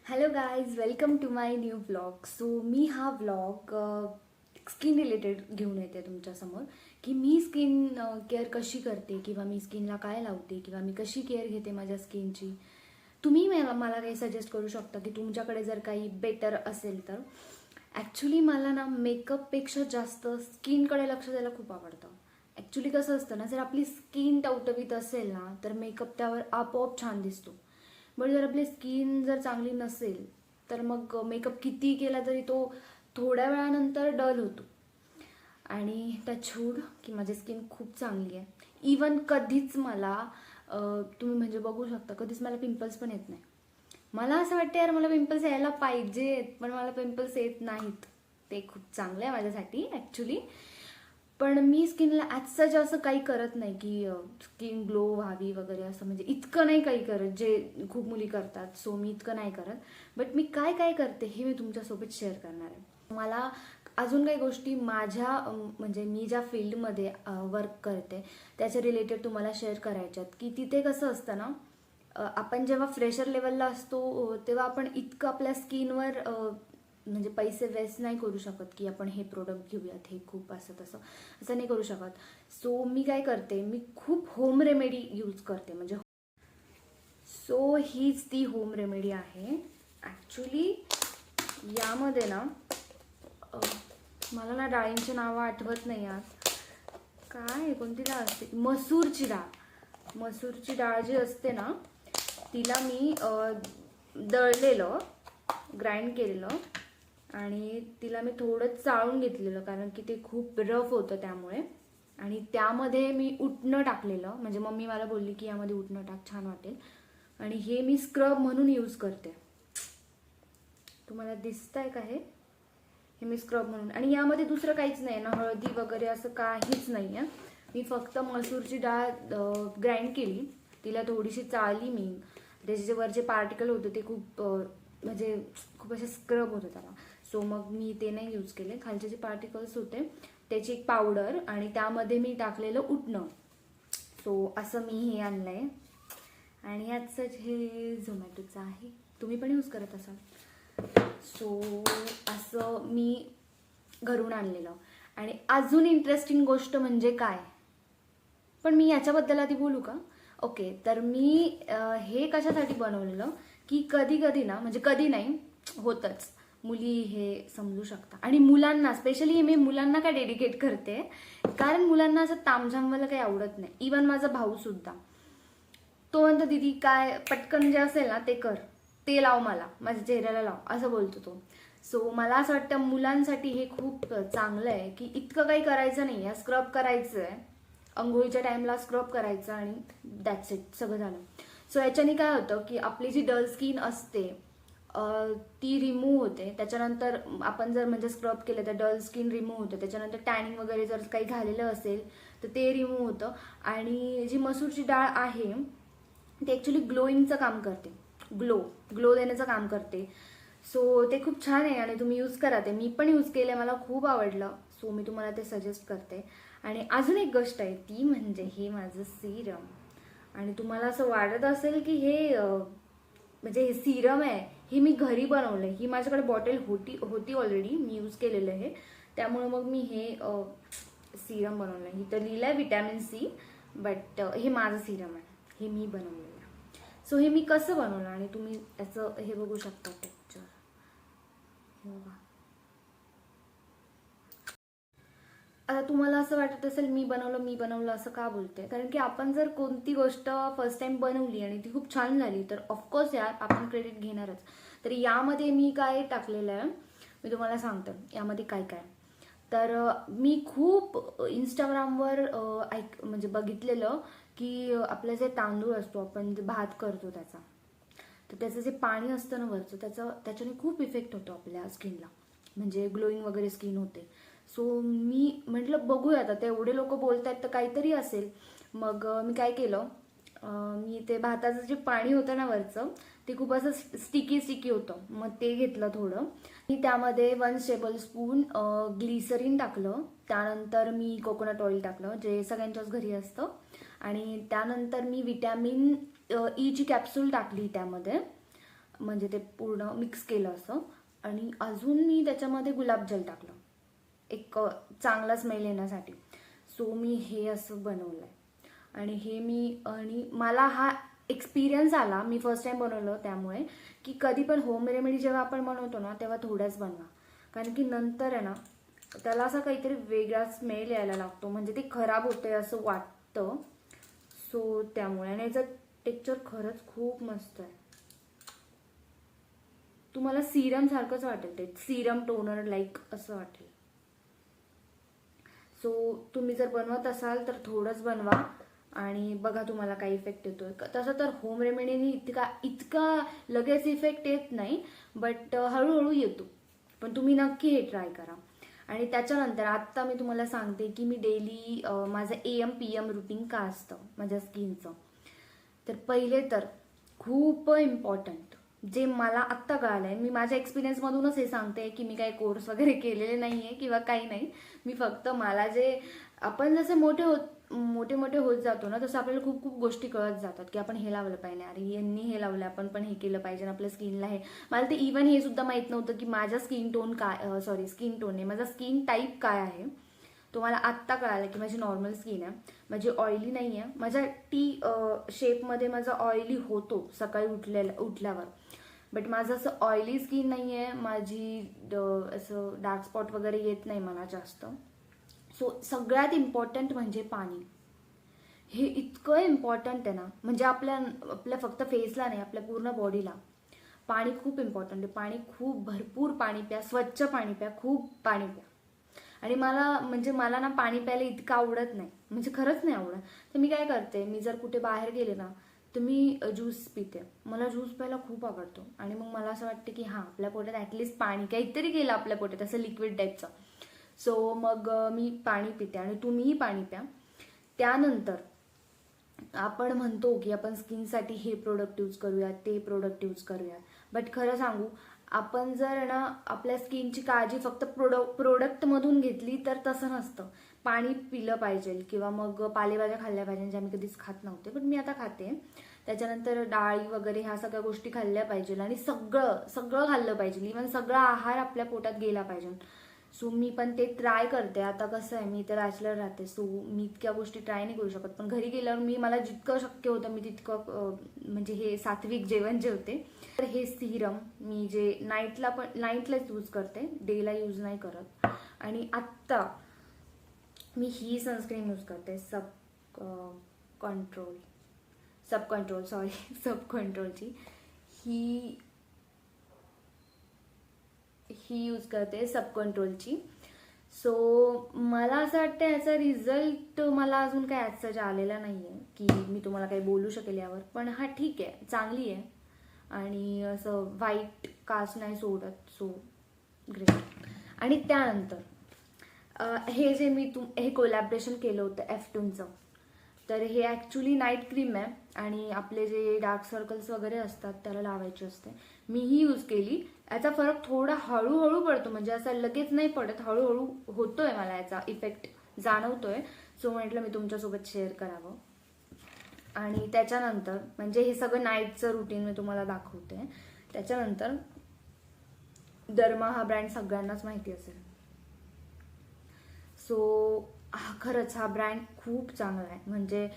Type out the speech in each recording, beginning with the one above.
Hello guys, welcome to my new vlog. So मी हा vlog skin related घेऊन येते तुमच्यासमोर की मी स्किन केअर कशी करते किंवा मी स्किनला काय लावते किंवा मी कशी केअर घेते माझ्या स्किनची. तुम्ही मला काही सजेस्ट करू शकता की तुमच्याकडे जर काही बेटर असेल तर. ॲक्च्युली मला ना मेकअपपेक्षा जास्त स्किनकडे लक्ष द्यायला खूप आवडतं. ॲक्च्युली कसं असतं ना, जर आपली स्किन टवटवीत असेल ना तर मेकअप त्यावर आपोआप छान दिसतो. बट जर आपली स्किन जर चांगली नसेल तर मग मेकअप किती केला तरी तो थोड्या वेळानंतर डल होतो. आणि छूड की माझी स्किन खूप चांगली आहे. इवन कधीच मला तुम्ही म्हणजे बघू शकता, कधीच मला पिंपल्स पण येत नाही. मला असं वाटतं यार, मला पिंपल्स यायला पाहिजेत पण मला पिंपल्स येत नाहीत. ते खूप चांगलं आहे माझ्यासाठी ॲक्च्युली. पण मी स्किनला ॲज सच असं काही करत नाही की स्किन ग्लो व्हावी वगैरे, असं म्हणजे इतकं नाही काही करत जे खूप मुली करतात. सो मी इतकं नाही करत. बट मी काय काय करते हे मी तुमच्यासोबत शेअर करणार आहे. मला अजून काही गोष्टी माझ्या म्हणजे मी ज्या फील्डमध्ये वर्क करते त्याच्या रिलेटेड तुम्हाला शेअर करायच्यात. की तिथे कसं असतं ना, आपण जेव्हा फ्रेशर लेवलला असतो तेव्हा आपण इतकं आपल्या स्किनवर म्हणजे पैसे वेस्ट नाही करू शकत की आपण हे प्रोडक्ट घेऊयात, हे खूप असं तसं असं नाही करू शकत. सो मी काय करते, मी खूप होम रेमेडी यूज करते. म्हणजे सो हीच ती होम रेमेडी आहे ॲक्च्युली. यामध्ये ना मला ना डाळींची नावं आठवत नाही यात. काय कोणती डाळ असते, मसूरची डाळ. मसूरची डाळ जी असते ना तिला मी दळलेलं, ग्राइंड केलेलं आणि तिला मी थोडं चाळून घेतलेलं कारण की ते खूप रफ होतं त्यामुळे. आणि त्यामध्ये मी उटणं टाकलेलं, म्हणजे मम्मी मला बोलली की यामध्ये उटणं टाक, छान वाटेल. आणि हे मी स्क्रब म्हणून यूज करते. तुम्हाला दिसतंय का हे मी स्क्रब म्हणून. आणि यामध्ये दुसरं काहीच नाही ना, हळदी वगैरे असं काहीच नाही आहे. मी फक्त मसूरची डाळ ग्राइंड केली, तिला थोडीशी चाळली मी. त्याचे जे वरचे पार्टिकल होते ते खूप म्हणजे खूप असे स्क्रब होतं त्याला. सो मग मी ते नाही यूज केले. खालचे जे पार्टिकल्स होते त्याची एक पावडर आणि त्यामध्ये मी टाकलेलं उटणं. सो असं मी हे आणलं आहे. आणि याचंच हे झोमॅटोचं आहे, तुम्ही पण यूज करत असाल. सो असं मी घरून आणलेलं. आणि अजून इंटरेस्टिंग गोष्ट म्हणजे काय, पण मी याच्याबद्दल आधी बोलू का? ओके, तर मी हे कशासाठी बनवलेलं की कधी कधी ना, म्हणजे कधी नाही होतच, मुली हे समजू शकता. आणि मुलांना स्पेशली मी मुलांना काय डेडिकेट करते, कारण मुलांना असं तामझामवालं काही आवडत नाही. इवन माझा भाऊ सुद्धा, तो म्हणतो दीदी काय पटकन जे असेल ना ते कर, ते लाव, मला माझ्या चेहऱ्याला लाव, असं बोलतो तो. सो मला असं वाटतं मुलांसाठी हे खूप चांगलं आहे की इतकं काही करायचं नाही आहे. स्क्रब करायचं आहे, अंघोळीच्या टाईमला स्क्रब करायचं आणि दॅट्स इट, सगळं झालं. सो याच्याने काय होतं की आपली जी डल स्किन असते ती रिमूव्ह होते. त्याच्यानंतर आपण जर म्हणजे स्क्रब केलं तर डल स्किन रिमूव्ह होते. त्याच्यानंतर टॅनिंग वगैरे जर काही झालेलं असेल तर ते रिमूव्ह होतं. आणि जी मसूरची डाळ आहे ते ॲक्च्युली ग्लोईंगचं काम करते, ग्लो देण्याचं काम करते. सो ते खूप छान आहे आणि तुम्ही यूज करा. ते मी पण यूज केलं, मला खूप आवडलं. सो मी तुम्हाला ते सजेस्ट करते. आणि अजून एक गोष्ट आहे ती म्हणजे हे माझं सिरम. आणि तुम्हाला असं वाटत असेल की हे म्हणजे हे सिरम आहे, हे मी घरी बनवलं आहे. ही माझ्याकडे बॉटल होती ऑलरेडी, मी यूज केलेलं आहे. त्यामुळे मग मी हे सिरम बनवलं आहे. ही तर लिहिलं आहे विटॅमिन सी, बट हे माझं सिरम आहे, हे मी बनवलेलं आहे. सो हे मी कसं बनवलं आणि तुम्ही याचं हे बघू शकता पिक्चर. हे बघा. आता तुम्हाला असं वाटत असेल मी बनवलं असं का बोलते, कारण की आपण जर कोणती गोष्ट फर्स्ट टाइम बनवली आणि ती खूप छान झाली तर ऑफकोर्स यार आपण क्रेडिट घेणारच. तर यामध्ये मी काय टाकलेलं आहे मी तुम्हाला सांगते. यामध्ये काय काय, तर मी खूप इंस्टाग्रामवर म्हणजे बघितलेलं की आपलं जे तांदूळ असतो, आपण जे भात करतो त्याचा, तर त्याचं जे पाणी असतं ना वरचं, त्याच्याने खूप इफेक्ट होतो आपल्या स्किनला, म्हणजे ग्लोईंग वगैरे स्किन होते. सो मी म्हटलं बघूया आता, ते एवढे लोक बोलत आहेत तर काहीतरी असेल. मग मी काय केलं, मी ते भाताचं जे पाणी होतं ना वरचं ते खूप असं स्टिकी होतं. मग ते घेतलं थोडं. मी त्यामध्ये 1 टेबलस्पून ग्लिसरीन टाकलं. त्यानंतर मी कोकोनट ऑइल टाकलं, जे सगळ्यांच्याच घरी असतं. आणि त्यानंतर मी विटॅमिन ईची कॅप्सूल टाकली त्यामध्ये. म्हणजे ते पूर्ण मिक्स केलं असं, आणि अजून मी त्याच्यामध्ये गुलाबजल टाकलं एक चांगला स्मेल येण्यासाठी. सो मी हे असं बनवलं आहे. आणि मला हा एक्सपिरियन्स आला, मी फर्स्ट टाइम बनवलं त्यामुळे, की कधी पण होम रेमेडी जेव्हा आपण बनवतो ना तेव्हा थोड्याच बनवा, कारण की नंतर आहे ना त्याला असा काहीतरी वेगळा स्मेल यायला लागतो, म्हणजे ते खराब होते असं वाटतं. सो त्यामुळे, आणि याचं टेक्स्चर खरंच खूप मस्त आहे. तुम्हाला सिरम सारखंच वाटेल, ते सिरम टोनर लाईक असं वाटेल. सो तुम्ही जर बनवत असाल तर थोडंच बनवा आणि बघा तुम्हाला काय इफेक्ट येतोय. तसं तर होम रेमेडीनी इतका लगेच इफेक्ट येत नाही, बट हळूहळू येतो. पण तुम्ही नक्की हे ट्राय करा. आणि त्याच्यानंतर आत्ता मी तुम्हाला सांगते की मी डेली माझं AM PM रुटीन का असतं माझ्या स्किनचं. तर पहिले तर खूप इम्पॉर्टंट जे मला आत्ता कळालं आहे, मी माझ्या एक्सपिरियन्समधूनच हे सांगते की मी काही कोर्स वगैरे केलेले नाही आहे किंवा काही नाही. मी फक्त मला जे आपण जसे मोठे मोठे होत जातो ना, तसं आपल्याला खूप खूप गोष्टी कळत जातात की आपण हे लावलं पाहिजे, अरे यांनी हे लावलं आपण पण हे केलं पाहिजे आपल्या स्किनला. हे मला ते इव्हन हे सुद्धा माहीत नव्हतं की माझा स्किन टोन काय, स्किन टोन आहे, माझा स्किन टाईप काय आहे. तो मला आत्ता कळालं की माझी नॉर्मल स्किन आहे, माझी ऑइली नाही आहे. माझ्या टी शेपमध्ये माझा ऑइली होतो सकाळी उठल्यावर, बट माझं असं ऑइली स्किन नाही आहे. माझी असं डार्क स्पॉट वगैरे येत नाही मला जास्त. सो सगळ्यात इम्पॉर्टंट म्हणजे पाणी. हे इतकं इम्पॉर्टंट आहे ना, म्हणजे आपल्या फक्त फेसला नाही, आपल्या पूर्ण बॉडीला पाणी खूप इम्पॉर्टंट आहे. पाणी खूप भरपूर पाणी प्या, स्वच्छ पाणी प्या, खूप पाणी प्या. आणि मला ना पाणी प्यायला इतकं आवडत नाही, म्हणजे खरंच नाही आवडत. तर मी काय करते, मी जर कुठे बाहेर गेले ना तर मी ज्यूस पिते. मला ज्यूस प्यायला खूप आवडतो. आणि मग मला असं वाटतं की हां, आपल्या पोटात ॲटलिस्ट पाणी काहीतरी गेलं आपल्या पोटात, असं लिक्विड टाईपचं. सो मग मी पाणी पिते आणि तुम्हीही पाणी प्या. त्यानंतर आपण म्हणतो की आपण स्किनसाठी हे प्रोडक्ट यूज करूया, ते प्रोडक्ट यूज करूया, बट खरं सांगू, आपण जर ना आपल्या स्किनची काळजी फक्त प्रोडक्टमधून घेतली तर तसं नसतं. पाणी पिलं पाहिजे किंवा मग पालेभाज्या खाल्ल्या पाहिजे, ज्या मी कधीच खात नव्हते बट मी आता खाते. त्याच्यानंतर डाळी वगैरे ह्या सगळ्या गोष्टी खाल्ल्या पाहिजे आणि सगळं खाल्लं पाहिजे. इव्हन सगळा आहार आपल्या पोटात गेला पाहिजे. सो मी पण ते ट्राय करते. आता कसं आहे, मी तर बॅचलर राहते, सो मी इतक्या गोष्टी ट्राय नाही करू शकत, पण घरी गेल्यावर मला जितकं शक्य होतं मी तितकं म्हणजे हे सात्विक जेवण जेवते. तर हे सिरम मी जे नाईटलाच यूज करते, डेला यूज नाही करत. आणि आत्ता मी ही सनस्क्रीन यूज करते, सब कंट्रोलची ही यूज करते, सब कंट्रोलची. सो मला असं वाटतं याचा रिझल्ट मला अजून काय ॲज आलेला नाही आहे की मी तुम्हाला काही बोलू शकेल यावर, पण हा ठीक आहे, चांगली आहे आणि असं व्हाईट कास्ट नाही सोडत. So great. आणि त्यानंतर हे जे मी हे कोलॅबरेशन केलं होतं F2चं, तर हे ॲक्च्युली नाईट क्रीम आहे आणि आपले जे डार्क सर्कल्स वगैरे असतात त्याला लावायचे असते. मी ही यूज केली. याचा फरक थोडा हळूहळू पडतो, म्हणजे असं लगेच नाही पडत, हळूहळू होतोय, मला याचा इफेक्ट जाणवतोय. सो म्हटलं मी तुमच्यासोबत शेअर करावं. आणि त्याच्यानंतर म्हणजे हे सगळं नाईटचं रुटीन मी तुम्हाला दाखवते. त्याच्यानंतर डर्मा हा ब्रँड सगळ्यांनाच माहिती असेल. सो खरंच हा ब्रँड खूप चांगला आहे. म्हणजे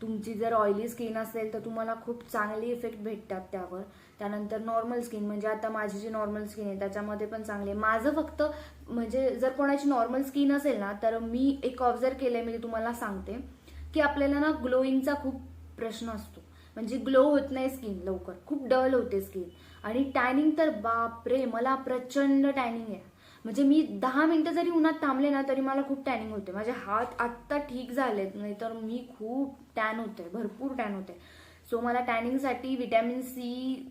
तुमची जर ऑइली स्किन असेल तर तुम्हाला खूप चांगली इफेक्ट भेटतात त्यावर. त्यानंतर नॉर्मल स्किन, म्हणजे आता माझी जी नॉर्मल स्किन आहे त्याच्यामध्ये पण चांगले. माझं फक्त म्हणजे जर कोणाची नॉर्मल स्किन असेल ना, तर मी एक ऑब्झर्व केलंय, मी तुम्हाला सांगते की आपल्याला ना ग्लोईंगचा खूप प्रश्न असतो. म्हणजे ग्लो होत नाही स्किन लवकर, खूप डल होते स्किन. आणि टॅनिंग तर बापरे, मला प्रचंड टॅनिंग आहे. म्हणजे मी 10 मिनिटं जरी उन्हात थांबले ना तरी मला खूप टॅनिंग होते. माझे हात आत्ता ठीक झालेत, नाहीतर मी खूप टॅन होते, भरपूर टॅन होते. सो मला टॅनिंगसाठी व्हिटॅमिन C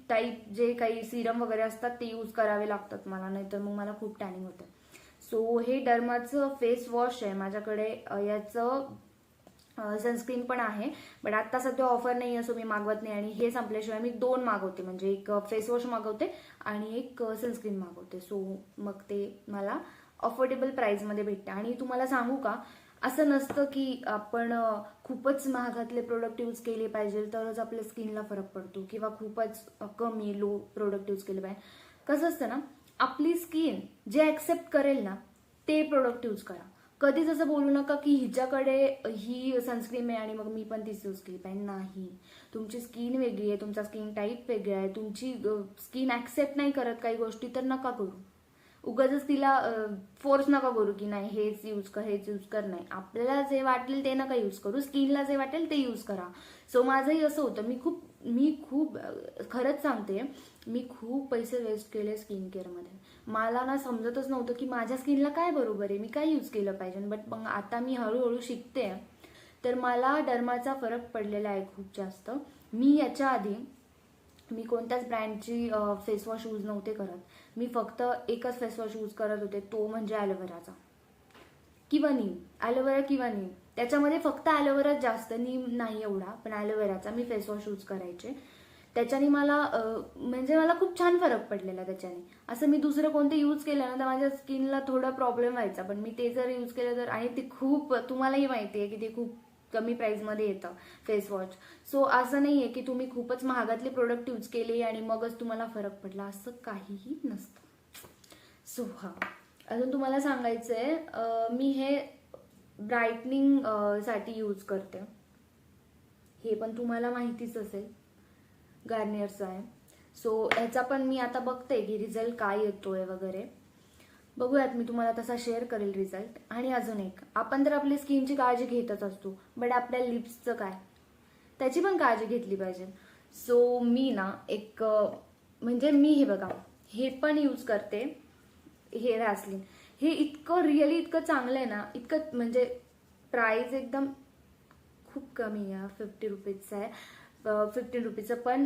टाईप जे काही सिरम वगैरे असतात ते यूज करावे लागतात मला, नाहीतर मग मला खूप टॅनिंग होते. सो हे डर्माचं फेस वॉश आहे माझ्याकडे. याचं सनस्क्रीन पण आहे, बट आता सध्या ऑफर नाही आहे, सो मी मागवत नाही. आणि हे संपल्याशिवाय मी 2 मागवते, म्हणजे एक फेस वॉश मागवते आणि एक सनस्क्रीन मागवते. सो मग ते मला अफोर्डेबल प्राईसमध्ये भेटते. आणि तुम्हाला सांगू का, असं नसतं की आपण खूपच महागातले प्रोडक्ट यूज केले पाहिजे तरच आपल्या स्किनला फरक पडतो, किंवा खूपच कमी लो प्रोडक्ट यूज केले पाहिजे. कसं असतं ना, आपली स्किन जे ऍक्सेप्ट करेल ना ते प्रोडक्ट यूज करा. कधीच असं बोलू नका की हिच्याकडे ही सनस्क्रीन आहे आणि मग मी पण तीच यूज केली पाहिजे. नाही, तुमची स्किन वेगळी आहे, तुमचा स्किन टाईप वेगळा आहे, तुमची स्किन ऍक्सेप्ट नाही करत काही गोष्टी, तर नका करू. उगाच तिला फोर्स नका करू की नाही हेच यूज कर हेच यूज कर. नाही, आपल्याला जे वाटेल ते नका यूज करू, स्किनला जे वाटेल ते यूज करा. सो माझंही असं होतं, मी खूप खरंच सांगते, मी खूप पैसे वेस्ट केले स्किन केअरमध्ये. मला ना समजतच नव्हतं की माझ्या स्किनला काय बरोबर आहे, मी काय यूज केलं पाहिजे. बट मग आता मी हळूहळू शिकते, तर मला डर्माचा फरक पडलेला आहे खूप जास्त. मी याच्या आधी मी कोणत्याच ब्रँडची फेसवॉश यूज नव्हते करत. मी फक्त एकच फेसवॉश यूज करत होते, तो म्हणजे ॲलोवेराचा किंवा नीम. ॲलोवेरा किंवा नीम, त्याच्यामध्ये फक्त ॲलोवेरा जास्त, नीम नाही एवढा, पण ॲलोवेराचा मी फेसवॉश यूज करायचे. त्याच्याने मला म्हणजे मला खूप छान फरक पडलेला त्याच्याने. असं मी दुसरं कोणते यूज केलं ना तर माझ्या स्किनला थोडा प्रॉब्लेम व्हायचा, पण मी ते जर यूज केलं तर, आणि ते खूप, तुम्हालाही माहिती आहे की ते खूप कमी प्राईसमध्ये येतं फेसवॉश. सो असं नाही आहे की तुम्ही खूपच महागातले प्रोडक्ट यूज केले आणि मगच तुम्हाला फरक पडला, असं काहीही नसतं. सो हा, अजून तुम्हाला सांगायचं आहे, मी हे ब्राईटनिंग साठी यूज करते. हे पण तुम्हाला माहितीच असेल, गार्नियरचं आहे. सो ह्याचा पण मी आता बघते की रिझल्ट काय येतोय वगैरे. बघूयात, मी तुम्हाला तसा शेअर करेल रिझल्ट. आणि अजून एक, आपण तर आपली स्किनची काळजी घेतच असतो, बट आपल्या लिप्सचं काय, त्याची पण काळजी घेतली पाहिजे. सो मी ना एक म्हणजे मी हे बघा, हे पण यूज करते, हे व्हॅसलीन. हे इतकं रिअली इतकं चांगलं आहे ना, इतकं म्हणजे प्राइस एकदम खूप कमी आहे, 50 रुपीजचं आहे, 15 रुपीजचं, पण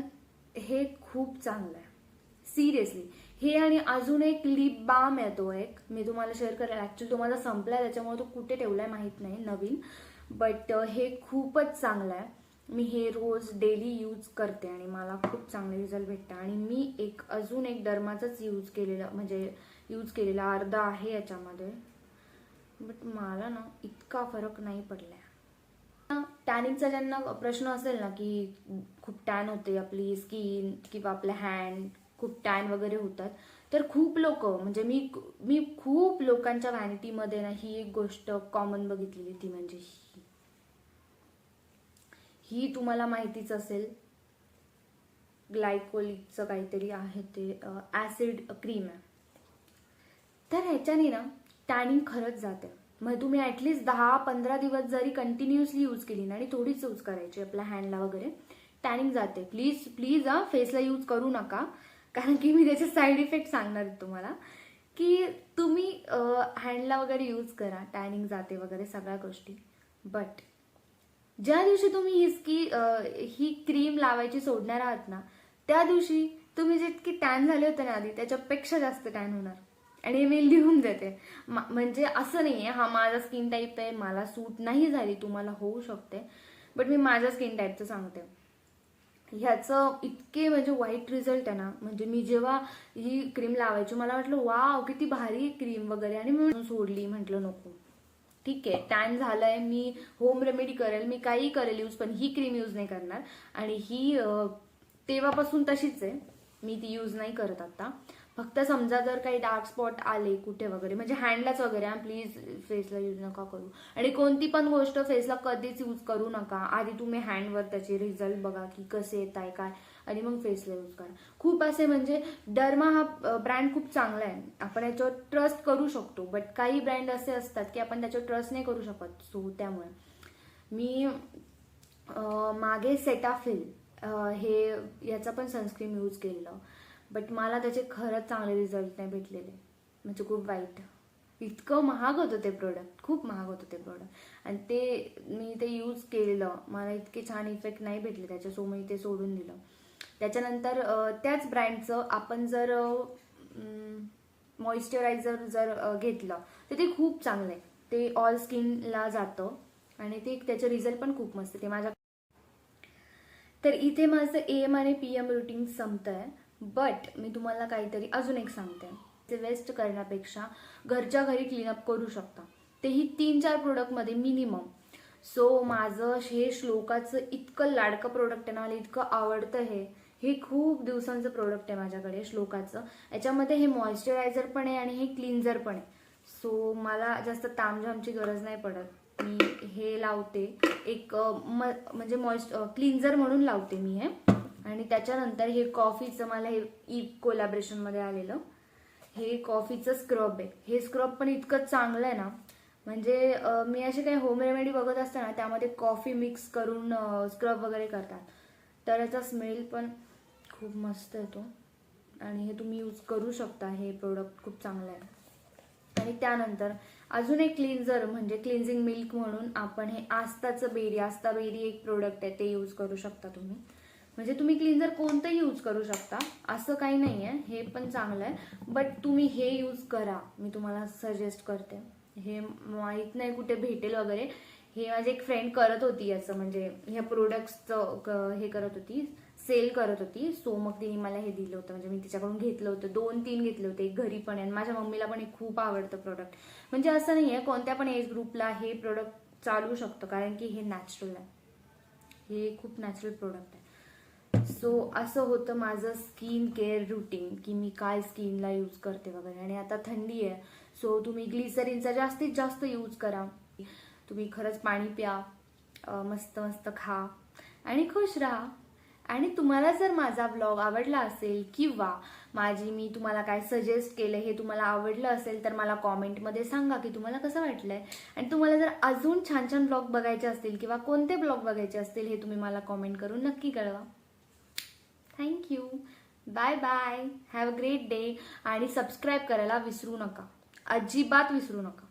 हे खूप चांगलं आहे सिरियसली. हे आणि अजून एक लिप बाम आहे, तो एक मी तुम्हाला शेअर करेल. ऍक्च्युली तो माझा संपलाय, त्याच्यामुळे तो कुठे ठेवलाय माहित नाही, नवीन. बट हे खूपच चांगलं आहे. मी हे रोज डेली यूज करते आणि मला खूप चांगले रिझल्ट भेटतात. आणि मी एक अजून एक डर्माचंच यूज केलेलं, म्हणजे यूज केलेला अर्धा आहे याच्यामध्ये, बट मला ना इतका फरक नाही पडलाय. टॅनिंगचा ज्यांना प्रश्न असेल ना की खूप टॅन होते आपली स्किन किंवा आपले हँड खूप टॅन वगैरे होतात, तर खूप लोक, म्हणजे मी खूप लोकांच्या व्हॅनिटीमध्ये ना ही एक गोष्ट कॉमन बघितलेली, ती म्हणजे ही तुम्हाला माहितीच असेल, ग्लायकोलिकचं काहीतरी आहे, ते ऍसिड क्रीम आहे. तर ह्याच्याने ना टॅनिंग खरंच जाते. मग तुम्ही ॲटलिस्ट 10-15 दिवस जरी कंटिन्युअसली यूज केली ना, आणि थोडीच यूज करायची आपल्या हँडला वगैरे, टॅनिंग जाते. प्लीज प्लीज फेसला यूज करू नका, कारण की मी त्याचे साईड इफेक्ट सांगणार आहे तुम्हाला, की तुम्ही हँडला वगैरे यूज करा, टॅनिंग जाते वगैरे सगळ्या गोष्टी. बट ज्या दिवशी तुम्ही ही क्रीम लावायची सोडणार आहात ना, त्या दिवशी तुम्ही जितकी टॅन झाले होते ना आधी, त्याच्यापेक्षा जास्त टॅन होणार. आणि मी लिहून देते, म्हणजे असं नाहीये हा माझा स्किन टाईप आहे, मला सूट नाही झाली, तुम्हाला होऊ शकते, बट मी माझ्या स्किन टाईपचं सांगते. ह्याचं इतके म्हणजे वाईट रिझल्ट आहे ना, म्हणजे मी जेव्हा ही क्रीम लावायची मला वाटलं वाव किती भारी क्रीम वगैरे, आणि मी सोडली, म्हटलं नको, ठीक आहे टॅन झालंय, मी होम रेमेडी करेल, मी काही करेल यूज, पण ही क्रीम यूज नाही करणार. आणि ही तेव्हापासून तशीच आहे, मी ती यूज नाही करत आता. फक्त समजा जर काही डार्क स्पॉट आले कुठे वगैरे, म्हणजे हँडलाच वगैरे, प्लीज फेसला यूज नका करू. आणि कोणती पण गोष्ट फेसला कधीच यूज करू नका, आधी तुम्ही हँडवर त्याचे रिझल्ट बघा की कसे येत आहे काय, आणि मग फेसला यूज करा. खूप असे म्हणजे डर्मा हा ब्रँड खूप चांगला आहे, आपण याच्यावर ट्रस्ट करू शकतो, बट काही ब्रँड असे असतात की आपण त्याच्यावर ट्रस्ट नाही करू शकत. सो त्यामुळे मी मागे सेटाफिल हे याचा पण सनस्क्रीन यूज केलेलं, बट मला त्याचे खरंच चांगले रिझल्ट नाही भेटलेले, म्हणजे खूप वाईट. इतकं महाग होतं ते प्रोडक्ट, खूप महाग होतं ते प्रोडक्ट, आणि मी ते यूज केलेलं, मला इतके छान इफेक्ट नाही भेटले त्याच्या, सो मी ते सोडून दिलं. त्याच्यानंतर त्याच ब्रँडचं आपण जर मॉइश्चरायझर जर घेतलं तर ते खूप चांगलं आहे, ते ऑल स्किनला जातं, आणि ते त्याचे रिझल्ट पण खूप मस्त. ते माझ्या, तर इथे माझं AM आणि PM रुटीन संपतंय. बट मी तुम्हाला काहीतरी अजून एक सांगते, ते वेस्ट करण्यापेक्षा घरच्या घरी क्लीनअप करू शकता. तेही 3-4 प्रोडक्टमध्ये मिनिमम. सो माझं हे श्लोकाचं इतकं लाडकं प्रोडक्ट आहे ना, मला इतकं आवडतं. हे खूप दिवसांचं प्रोडक्ट आहे माझ्याकडे श्लोकाचं. याच्यामध्ये हे मॉइश्चरायझर पण आहे आणि हे क्लिन्झर पण आहे. सो मला जास्त तामझामची गरज नाही पडत. मी हे लावते एक म्हणजे क्लिन्झर म्हणून लावते मी हे. आणि त्याच्यानंतर हे कॉफीचं मला हे ईव कोलॅबरेशनमध्ये आलेलं हे कॉफीचं स्क्रब आहे. हे स्क्रब पण इतकं चांगलं आहे ना, म्हणजे मी असे काही होम रेमेडी बघत असताना त्यामध्ये कॉफी मिक्स करून स्क्रब वगैरे करतात, तर याचा स्मेल पण खूप मस्त येतो आणि हे तुम्ही यूज करू शकता. हे प्रोडक्ट खूप चांगलं आहे. आणि त्यानंतर अजून एक क्लिन्झर म्हणजे क्लिन्झिंग मिल्क म्हणून आपण हे आस्ता बेरी एक प्रोडक्ट आहे, ते यूज करू शकता तुम्ही. म्हणजे तुम्ही क्लिन्झर कोणतं यूज करू शकता, असं काही नाही आहे. हे पण चांगलं आहे, बट तुम्ही हे यूज करा, मी तुम्हाला सजेस्ट करते. हे माहीत नाही कुठे भेटेल वगैरे. हे माझी एक फ्रेंड करत होती याचं, म्हणजे ह्या प्रोडक्ट्सचं हे करत होती, सेल करत होती. सो मग तिने मला हे दिलं होतं, म्हणजे मी तिच्याकडून घेतलं होतं. 2-3 घेतले होते, एक घरी पण आहे आणि माझ्या मम्मीला पण हे खूप आवडतं प्रोडक्ट. म्हणजे असं नाही आहे, कोणत्या पण एज ग्रुपला हे प्रोडक्ट चालू शकतं, कारण की हे नॅचरल आहे. हे खूप नॅचरल प्रोडक्ट आहे. सो असं होतं माझं स्किन केअर रुटीन, की मी काय स्किनला यूज करते वगैरे. आणि आता थंडी आहे, सो तुम्ही ग्लिसरीनचा जास्तीत जास्त यूज करा. तुम्ही खरंच पाणी प्या, मस्त मस्त खा आणि खुश राहा. आणि तुम्हाला जर माझा ब्लॉग आवडला असेल किंवा मी तुम्हाला काय सजेस्ट केलं हे तुम्हाला आवडलं असेल, तर मला कॉमेंटमध्ये सांगा की तुम्हाला कसं वाटलंय. आणि तुम्हाला जर अजून छान छान ब्लॉग बघायचे असतील किंवा कोणते ब्लॉग बघायचे असतील, हे तुम्ही मला कॉमेंट करून नक्की कळवा. Thank you. Bye bye. Have a great day. आणि सबस्क्राईब करायला विसरू नका, अजिबात विसरू नका.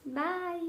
बाय.